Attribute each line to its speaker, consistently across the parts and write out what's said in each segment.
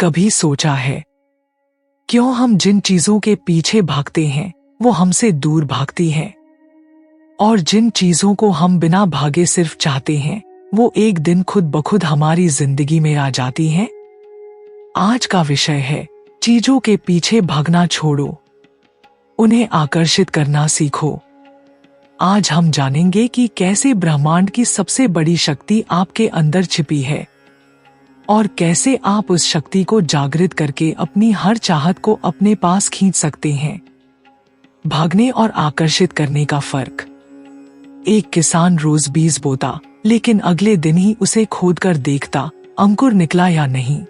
Speaker 1: कभी सोचा है क्यों हम जिन चीजों के पीछे भागते हैं वो हमसे दूर भागती हैं, और जिन चीजों को हम बिना भागे सिर्फ चाहते हैं वो एक दिन खुद ब खुद हमारी जिंदगी में आ जाती हैं? आज का विषय है चीजों के पीछे भागना छोड़ो, उन्हें आकर्षित करना सीखो। आज हम जानेंगे कि कैसे ब्रह्मांड की सबसे बड़ी शक्ति आपके अंदर छिपी है और कैसे आप उस शक्ति को जागृत करके अपनी हर चाहत को अपने पास खींच सकते हैं। भागने और आकर्षित करने का फर्क। एक किसान रोज बीज बोता, लेकिन अगले दिन ही उसे खोदकर देखता अंकुर निकला या नहीं।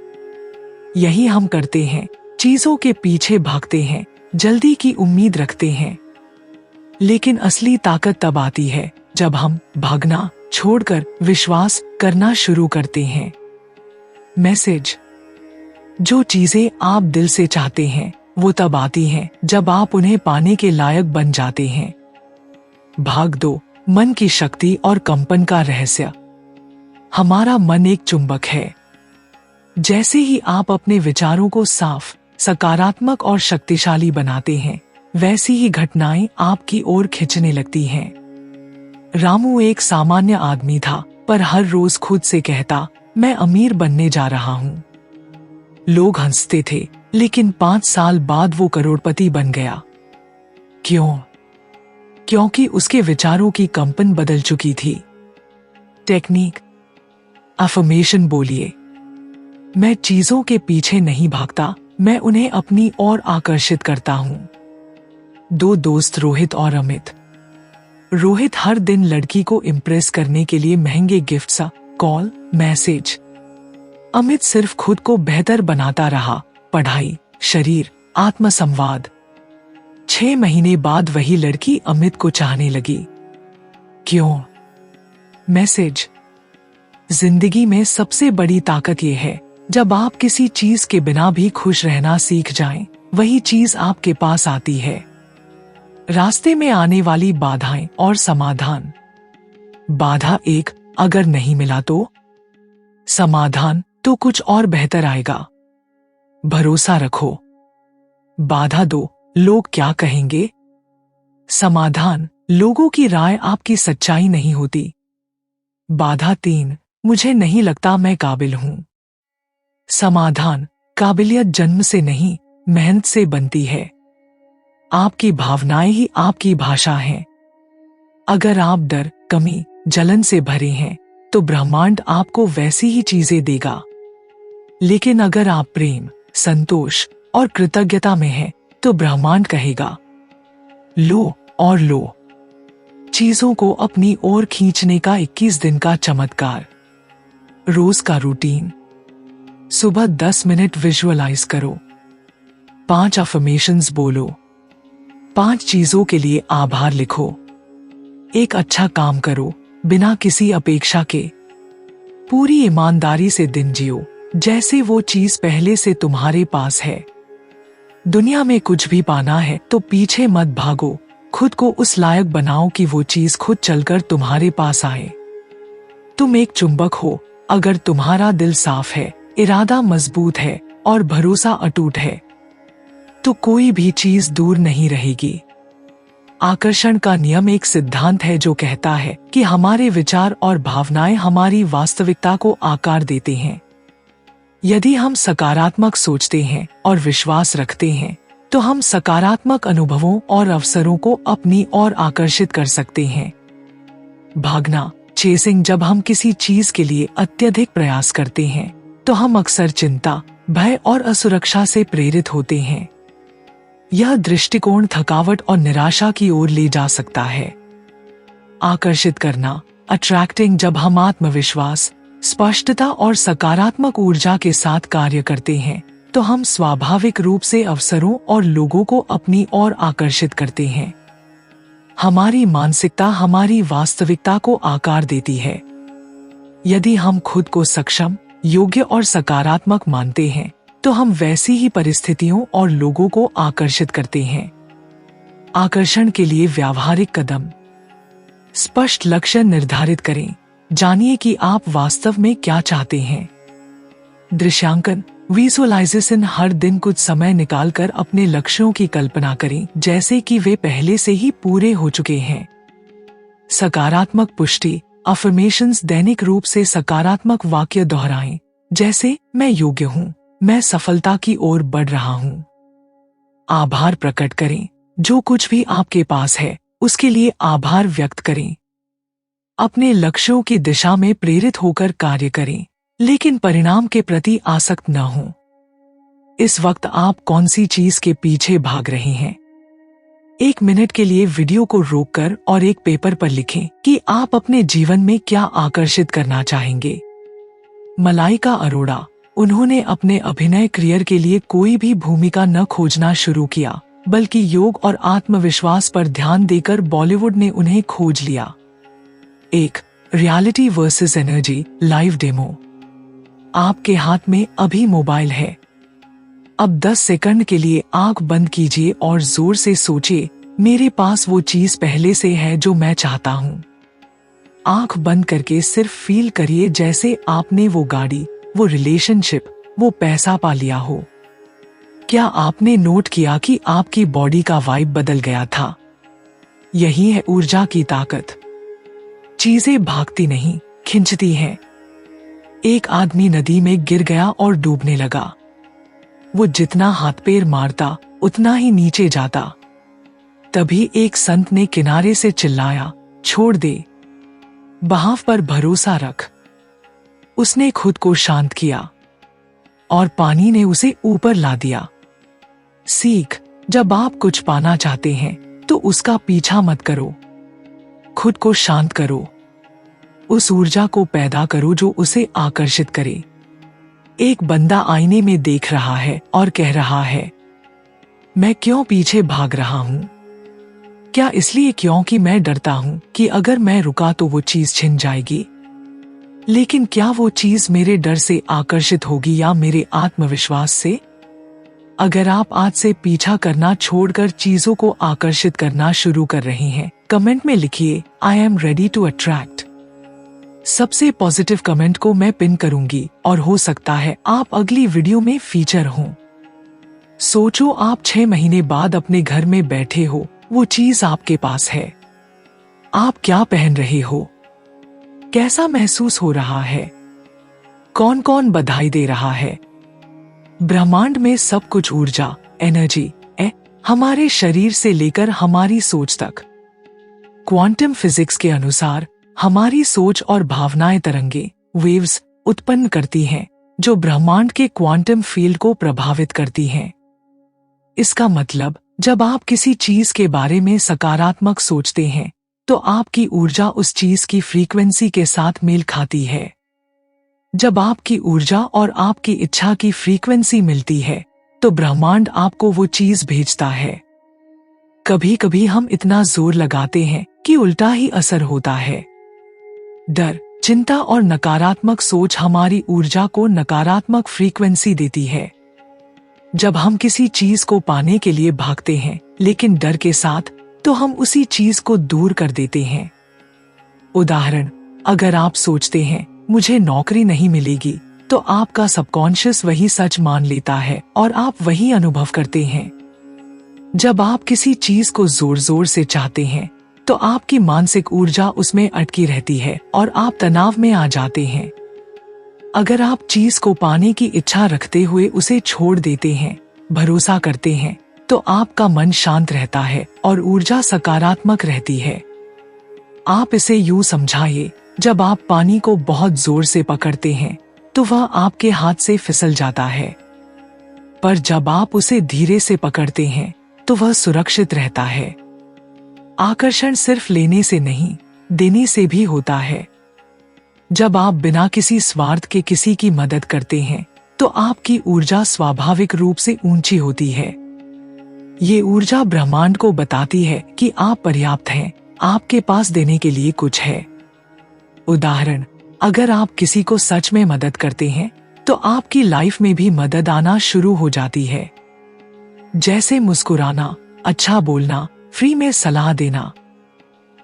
Speaker 1: यही हम करते हैं, चीजों के पीछे भागते हैं, जल्दी की उम्मीद रखते हैं। लेकिन असली ताकत तब आती है जब हम भागना छोड़कर विश्वास करना शुरू करते हैं। मैसेज। जो चीजें आप दिल से चाहते हैं वो तब आती हैं जब आप उन्हें पाने के लायक बन जाते हैं। भाग 2, मन की शक्ति और कंपन का रहस्य। हमारा मन एक चुंबक है। जैसे ही आप अपने विचारों को साफ, सकारात्मक और शक्तिशाली बनाते हैं, वैसी ही घटनाएं आपकी ओर खींचने लगती हैं। रामू एक सामान्य आदमी था, पर हर रोज खुद से कहता, मैं अमीर बनने जा रहा हूं। लोग हंसते थे, लेकिन 5 साल बाद वो करोड़पति बन गया। क्यों? क्योंकि उसके विचारों की कंपन बदल चुकी थी। टेक्निक। अफर्मेशन बोलिए। मैं चीजों के पीछे नहीं भागता, मैं उन्हें अपनी ओर आकर्षित करता हूं। 2 दोस्त रोहित और अमित। रोहित हर दिन लड़की को इम्प्रेस करने के लिए महंगे गिफ्ट्स, कॉल, मैसेज। अमित सिर्फ खुद को बेहतर बनाता रहा, पढ़ाई, शरीर, आत्मसंवाद। 6 महीने बाद वही लड़की अमित को चाहने लगी। क्यों? मैसेज। जिंदगी में सबसे बड़ी ताकत यह है, जब आप किसी चीज के बिना भी खुश रहना सीख जाएं, वही चीज आपके पास आती है। रास्ते में आने वाली बाधाएं और समाधान। बाधा 1, अगर नहीं मिला तो? समाधान, तो कुछ और बेहतर आएगा। भरोसा रखो। बाधा 2, लोग क्या कहेंगे? समाधान, लोगों की राय आपकी सच्चाई नहीं होती। बाधा 3, मुझे नहीं लगता मैं काबिल हूं। समाधान, काबिलियत जन्म से नहीं, मेहनत से बनती है। आपकी भावनाएं ही आपकी भाषा हैं। अगर आप डर, कमी, जलन से भरे हैं, तो ब्रह्मांड आपको वैसी ही चीजें देगा। लेकिन अगर आप प्रेम, संतोष और कृतज्ञता में हैं, तो ब्रह्मांड कहेगा, लो और लो। चीजों को अपनी ओर खींचने का 21 दिन का चमत्कार। रोज का रूटीन। सुबह 10 मिनट विजुअलाइज करो। 5 अफर्मेशंस बोलो। 5 चीजों के लिए आभार लिखो। एक अच्छा काम करो बिना किसी अपेक्षा के। पूरी ईमानदारी से दिन जियो, जैसे वो चीज पहले से तुम्हारे पास है। दुनिया में कुछ भी पाना है तो पीछे मत भागो, खुद को उस लायक बनाओ कि वो चीज खुद चलकर तुम्हारे पास आए। तुम एक चुंबक हो, अगर तुम्हारा दिल साफ है, इरादा मजबूत है और भरोसा अटूट है, तो कोई भी चीज दूर नहीं रहेगी। आकर्षण का नियम एक सिद्धांत है जो कहता है कि हमारे विचार और भावनाएं हमारी वास्तविकता को आकार देते हैं। यदि हम सकारात्मक सोचते हैं और विश्वास रखते हैं, तो हम सकारात्मक अनुभवों और अवसरों को अपनी ओर आकर्षित कर सकते हैं। भागना, चेसिंग। जब हम किसी चीज के लिए अत्यधिक प्रयास करते हैं, तो हम अक्सर चिंता, भय और असुरक्षा से प्रेरित होते हैं। यह दृष्टिकोण थकावट और निराशा की ओर ले जा सकता है। आकर्षित करना, अट्रैक्टिंग। जब हम आत्मविश्वास, स्पष्टता और सकारात्मक ऊर्जा के साथ कार्य करते हैं, तो हम स्वाभाविक रूप से अवसरों और लोगों को अपनी ओर आकर्षित करते हैं। हमारी मानसिकता हमारी वास्तविकता को आकार देती है। यदि हम खुद को सक्षम, योग्य और सकारात्मक मानते हैं, तो हम वैसी ही परिस्थितियों और लोगों को आकर्षित करते हैं। आकर्षण के लिए व्यावहारिक कदम। स्पष्ट लक्ष्य निर्धारित करें। जानिए कि आप वास्तव में क्या चाहते हैं। दृश्यांकन। विजुअलाइजेशन हर दिन कुछ समय निकालकर अपने लक्ष्यों की कल्पना करें जैसे कि वे पहले से ही पूरे हो चुके हैं। सकारात्मक पुष्टि अफर्मेशंस दैनिक रूप से सकारात्मक वाक्य दोहराएं जैसे मैं योग्य हूँ, मैं सफलता की ओर बढ़ रहा हूँ। आभार प्रकट करें, जो कुछ भी आपके पास है उसके लिए आभार व्यक्त करें। अपने लक्ष्यों की दिशा में प्रेरित होकर कार्य करें, लेकिन परिणाम के प्रति आसक्त न हो। इस वक्त आप कौन सी चीज के पीछे भाग रहे हैं? 1 मिनट के लिए वीडियो को रोककर और एक पेपर पर लिखें कि आप अपने जीवन में क्या आकर्षित करना चाहेंगे। मलाइका अरोड़ा, उन्होंने अपने अभिनय करियर के लिए कोई भी भूमिका न खोजना शुरू किया, बल्कि योग और आत्मविश्वास पर ध्यान देकर बॉलीवुड ने उन्हें खोज लिया। 1. Reality versus energy live demo. आपके हाथ में अभी मोबाइल है। अब 10 सेकंड के लिए आंख बंद कीजिए और जोर से सोचिए, मेरे पास वो चीज पहले से है जो मैं चाहता हूँ। आंख बंद करके सिर्फ फील करिए जैसे आपने वो गाड़ी, वो रिलेशनशिप, वो पैसा पा लिया हो। क्या आपने नोट किया कि आपकी बॉडी का वाइब बदल गया था? यही है ऊर्जा की ताकत। चीजें भागती नहीं, खिंचती हैं। एक आदमी नदी में गिर गया और डूबने लगा। वो जितना हाथ पैर मारता उतना ही नीचे जाता। तभी एक संत ने किनारे से चिल्लाया, छोड़ दे, बहाव पर भरोसा रख। उसने खुद को शांत किया और पानी ने उसे ऊपर ला दिया। सीख, जब आप कुछ पाना चाहते हैं तो उसका पीछा मत करो, खुद को शांत करो। उस ऊर्जा को पैदा करो जो उसे आकर्षित करे। एक बंदा आईने में देख रहा है और कह रहा है, मैं क्यों पीछे भाग रहा हूं? क्या इसलिए क्योंकि मैं डरता हूं कि अगर मैं रुका तो वो चीज छिन जाएगी? लेकिन क्या वो चीज मेरे डर से आकर्षित होगी या मेरे आत्मविश्वास से? अगर आप आज से पीछा करना छोड़कर चीजों को आकर्षित करना शुरू कर रहे हैं, कमेंट में लिखिए, I am ready to attract. सबसे पॉजिटिव कमेंट को मैं पिन करूंगी और हो सकता है आप अगली वीडियो में फीचर हों। सोचो, आप 6 महीने बाद अपने घर में बैठे हो, वो चीज आपके पास है। आप क्या पहन रहे हो? कैसा महसूस हो रहा है? कौन कौन बधाई दे रहा है? ब्रह्मांड में सब कुछ ऊर्जा, एनर्जी है, हमारे शरीर से लेकर हमारी सोच तक। क्वांटम फिजिक्स के अनुसार हमारी सोच और भावनाएं तरंगे, वेव्स उत्पन्न करती हैं, जो ब्रह्मांड के क्वांटम फील्ड को प्रभावित करती हैं। इसका मतलब, जब आप किसी चीज के बारे में सकारात्मक सोचते हैं तो आपकी ऊर्जा उस चीज की फ्रीक्वेंसी के साथ मेल खाती है। जब आपकी ऊर्जा और आपकी इच्छा की फ्रीक्वेंसी मिलती है तो ब्रह्मांड आपको वो चीज भेजता है। कभी कभी हम इतना जोर लगाते हैं कि उल्टा ही असर होता है। डर, चिंता और नकारात्मक सोच हमारी ऊर्जा को नकारात्मक फ्रीक्वेंसी देती है। जब हम किसी चीज को पाने के लिए भागते हैं लेकिन डर के साथ, तो हम उसी चीज को दूर कर देते हैं। उदाहरण, अगर आप सोचते हैं मुझे नौकरी नहीं मिलेगी, तो आपका सबकॉन्शियस वही सच मान लेता है और आप वही अनुभव करते हैं। जब आप किसी चीज को जोर जोर से चाहते हैं तो आपकी मानसिक ऊर्जा उसमें अटकी रहती है और आप तनाव में आ जाते हैं। अगर आप चीज को पाने की इच्छा रखते हुए उसे छोड़ देते हैं, भरोसा करते हैं, तो आपका मन शांत रहता है और ऊर्जा सकारात्मक रहती है। आप इसे यूं समझाइए, जब आप पानी को बहुत जोर से पकड़ते हैं तो वह आपके हाथ से फिसल जाता है, पर जब आप उसे धीरे से पकड़ते हैं तो वह सुरक्षित रहता है। आकर्षण सिर्फ लेने से नहीं, देने से भी होता है। जब आप बिना किसी स्वार्थ के किसी की मदद करते हैं तो आपकी ऊर्जा स्वाभाविक रूप से ऊंची होती है। ये ऊर्जा ब्रह्मांड को बताती है कि आप पर्याप्त हैं, आपके पास देने के लिए कुछ है। उदाहरण, अगर आप किसी को सच में मदद करते हैं तो आपकी लाइफ में भी मदद आना शुरू हो जाती है। जैसे मुस्कुराना, अच्छा बोलना, फ्री में सलाह देना।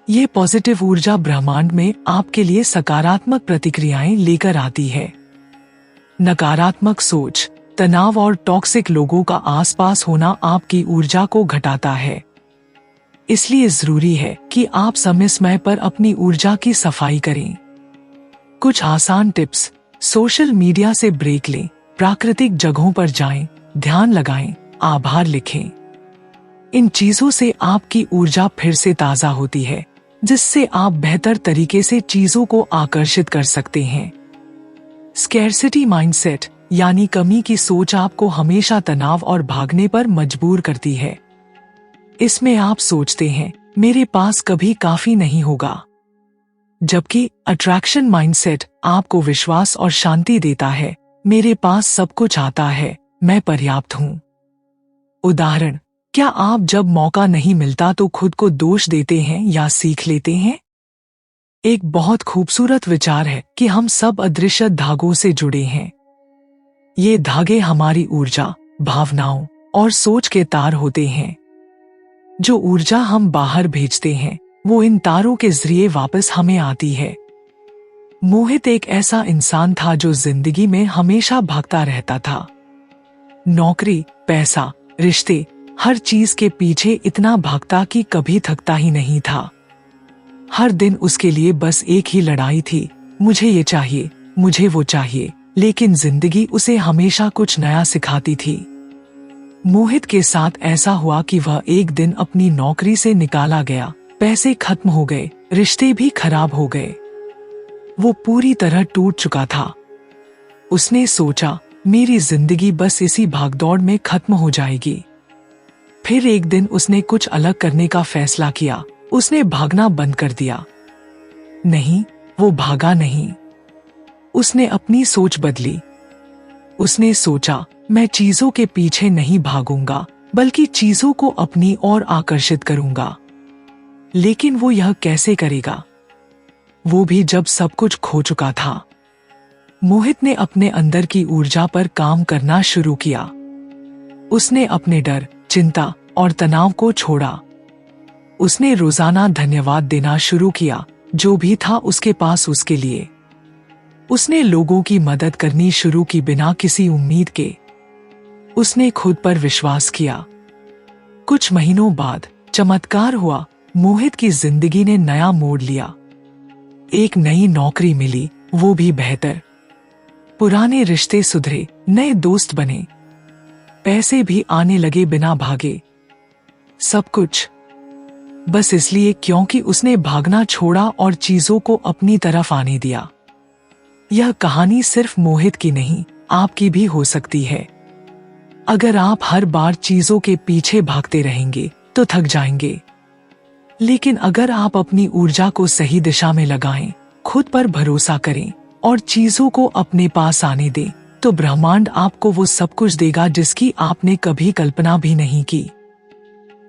Speaker 1: ये पॉजिटिव ऊर्जा ब्रह्मांड में आपके लिए सकारात्मक प्रतिक्रियाएं लेकर आती है। नकारात्मक सोच तनाव और टॉक्सिक लोगों का आसपास होना आपकी ऊर्जा को घटाता है। इसलिए जरूरी है कि आप समय समय पर अपनी ऊर्जा की सफाई करें। कुछ आसान टिप्स। सोशल मीडिया से ब्रेक लें, प्राकृतिक जगहों पर जाएं, ध्यान लगाएं, आभार लिखें। इन चीजों से आपकी ऊर्जा फिर से ताजा होती है, जिससे आप बेहतर तरीके से चीजों को आकर्षित कर सकते हैं। स्कैर्सिटी माइंडसेट यानी कमी की सोच आपको हमेशा तनाव और भागने पर मजबूर करती है। इसमें आप सोचते हैं, मेरे पास कभी काफी नहीं होगा, जबकि अट्रैक्शन माइंडसेट आपको विश्वास और शांति देता है। मेरे पास सब कुछ आता है, मैं पर्याप्त हूं। उदाहरण, क्या आप जब मौका नहीं मिलता तो खुद को दोष देते हैं या सीख लेते हैं? एक बहुत खूबसूरत विचार है कि हम सब अदृश्य धागों से जुड़े हैं। ये धागे हमारी ऊर्जा, भावनाओं और सोच के तार होते हैं। जो ऊर्जा हम बाहर भेजते हैं, वो इन तारों के जरिए वापस हमें आती है। मोहित एक ऐसा इंसान था जो जिंदगी में हमेशा भागता रहता था। नौकरी, पैसा, रिश्ते, हर चीज के पीछे इतना भागता कि कभी थकता ही नहीं था। हर दिन उसके लिए बस एक ही लड़ाई थी, मुझे ये चाहिए, मुझे वो चाहिए। लेकिन जिंदगी उसे हमेशा कुछ नया सिखाती थी। मोहित के साथ ऐसा हुआ कि वह एक दिन अपनी नौकरी से निकाला गया, पैसे खत्म हो गए, रिश्ते भी खराब हो गए। वो पूरी तरह टूट चुका था। उसने सोचा, मेरी जिंदगी बस इसी भागदौड़ में खत्म हो जाएगी। फिर एक दिन उसने कुछ अलग करने का फैसला किया। उसने भागना बंद कर दिया। नहीं, वो भागा नहीं। उसने अपनी सोच बदली। उसने सोचा, मैं चीजों के पीछे नहीं भागूंगा, बल्कि चीजों को अपनी ओर आकर्षित करूंगा। लेकिन वो यह कैसे करेगा? वो भी जब सब कुछ खो चुका था। मोहित ने अपने अंदर की ऊर्जा पर काम करना शुरू किया। उसने अपने डर, चिंता और तनाव को छोड़ा। उसने रोजाना धन्यवाद देना शुरू किया, जो भी था उसके पास उसके लिए। उसने लोगों की मदद करनी शुरू की बिना किसी उम्मीद के। उसने खुद पर विश्वास किया। कुछ महीनों बाद चमत्कार हुआ। मोहित की जिंदगी ने नया मोड़ लिया। एक नई नौकरी मिली, वो भी बेहतर। पुराने रिश्ते सुधरे, नए दोस्त बने, पैसे भी आने लगे बिना भागे। सब कुछ बस इसलिए क्योंकि उसने भागना छोड़ा और चीजों को अपनी तरफ आने दिया। यह कहानी सिर्फ मोहित की नहीं, आपकी भी हो सकती है। अगर आप हर बार चीजों के पीछे भागते रहेंगे तो थक जाएंगे। लेकिन अगर आप अपनी ऊर्जा को सही दिशा में लगाएं, खुद पर भरोसा करें और चीजों को अपने पास आने दें, तो ब्रह्मांड आपको वो सब कुछ देगा जिसकी आपने कभी कल्पना भी नहीं की।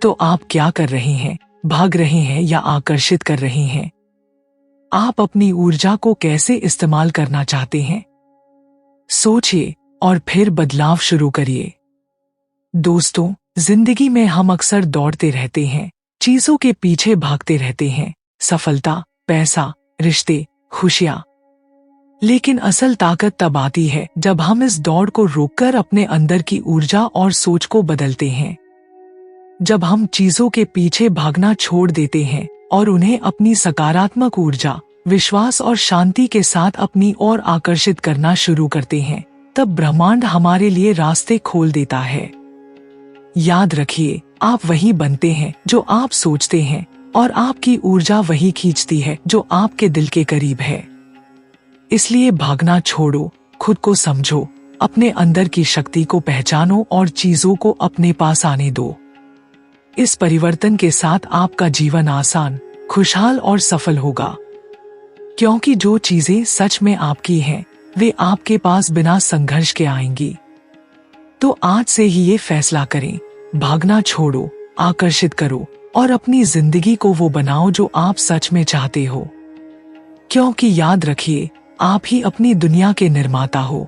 Speaker 1: तो आप क्या कर रहे हैं? भाग रहे हैं या आकर्षित कर रहे हैं? आप अपनी ऊर्जा को कैसे इस्तेमाल करना चाहते हैं? सोचिए और फिर बदलाव शुरू करिए। दोस्तों, जिंदगी में हम अक्सर दौड़ते रहते हैं, चीजों के पीछे भागते रहते हैं, सफलता, पैसा, रिश्ते, खुशियां। लेकिन असल ताकत तब आती है जब हम इस दौड़ को रोककर अपने अंदर की ऊर्जा और सोच को बदलते हैं। जब हम चीजों के पीछे भागना छोड़ देते हैं और उन्हें अपनी सकारात्मक ऊर्जा, विश्वास और शांति के साथ अपनी ओर आकर्षित करना शुरू करते हैं, तब ब्रह्मांड हमारे लिए रास्ते खोल देता है। याद रखिए, आप वही बनते हैं जो आप सोचते हैं, और आपकी ऊर्जा वही खींचती है जो आपके दिल के करीब है। इसलिए भागना छोड़ो, खुद को समझो, अपने अंदर की शक्ति को पहचानो और चीजों को अपने पास आने दो। इस परिवर्तन के साथ आपका जीवन आसान, खुशहाल और सफल होगा। क्योंकि जो चीजें सच में आपकी हैं, वे आपके पास बिना संघर्ष के आएंगी। तो आज से ही ये फैसला करें, भागना छोड़ो, आकर्षित करो और अपनी जिंदगी को वो बनाओ जो आप सच में चाहते हो। क्योंकि याद रखिए, आप ही अपनी दुनिया के निर्माता हो।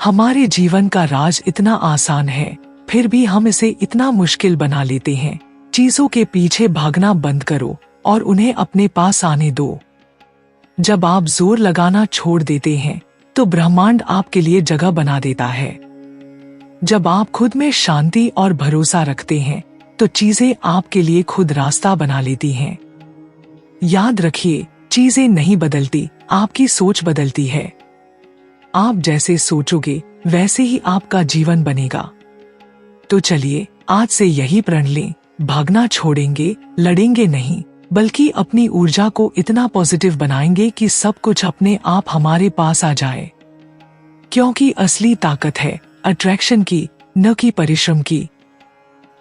Speaker 1: हमारे जीवन का राज इतना आसान है, फिर भी हम इसे इतना मुश्किल बना लेते हैं। चीजों के पीछे भागना बंद करो और उन्हें अपने पास आने दो। जब आप जोर लगाना छोड़ देते हैं, तो ब्रह्मांड आपके लिए जगह बना देता है। जब आप खुद में शांति और भरोसा रखते हैं तो चीजें आपके लिए खुद रास्ता बना लेती हैं। याद रखिए, चीजें नहीं बदलती, आपकी सोच बदलती है। आप जैसे सोचोगे वैसे ही आपका जीवन बनेगा। तो चलिए आज से यही प्रण लें, भागना छोड़ेंगे, लड़ेंगे नहीं, बल्कि अपनी ऊर्जा को इतना पॉजिटिव बनाएंगे कि सब कुछ अपने आप हमारे पास आ जाए। क्योंकि असली ताकत है अट्रैक्शन की, न कि परिश्रम की।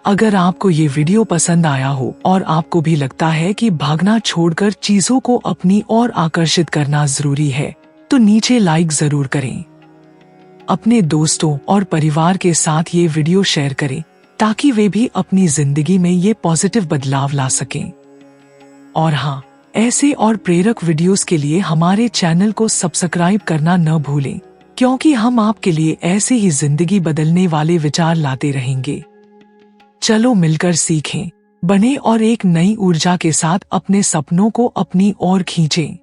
Speaker 1: अगर आपको ये वीडियो पसंद आया हो और आपको भी लगता है कि भागना छोड़कर चीजों को अपनी ओर आकर्षित करना जरूरी है, तो नीचे लाइक जरूर करें। अपने दोस्तों और परिवार के साथ ये वीडियो शेयर करें ताकि वे भी अपनी जिंदगी में ये पॉजिटिव बदलाव ला सकें। और हाँ, ऐसे और प्रेरक वीडियोस के लिए हमारे चैनल को सब्सक्राइब करना न भूलें, क्योंकि हम आपके लिए ऐसे ही जिंदगी बदलने वाले विचार लाते रहेंगे। चलो मिलकर सीखें, बने और एक नई ऊर्जा के साथ अपने सपनों को अपनी ओर खींचें।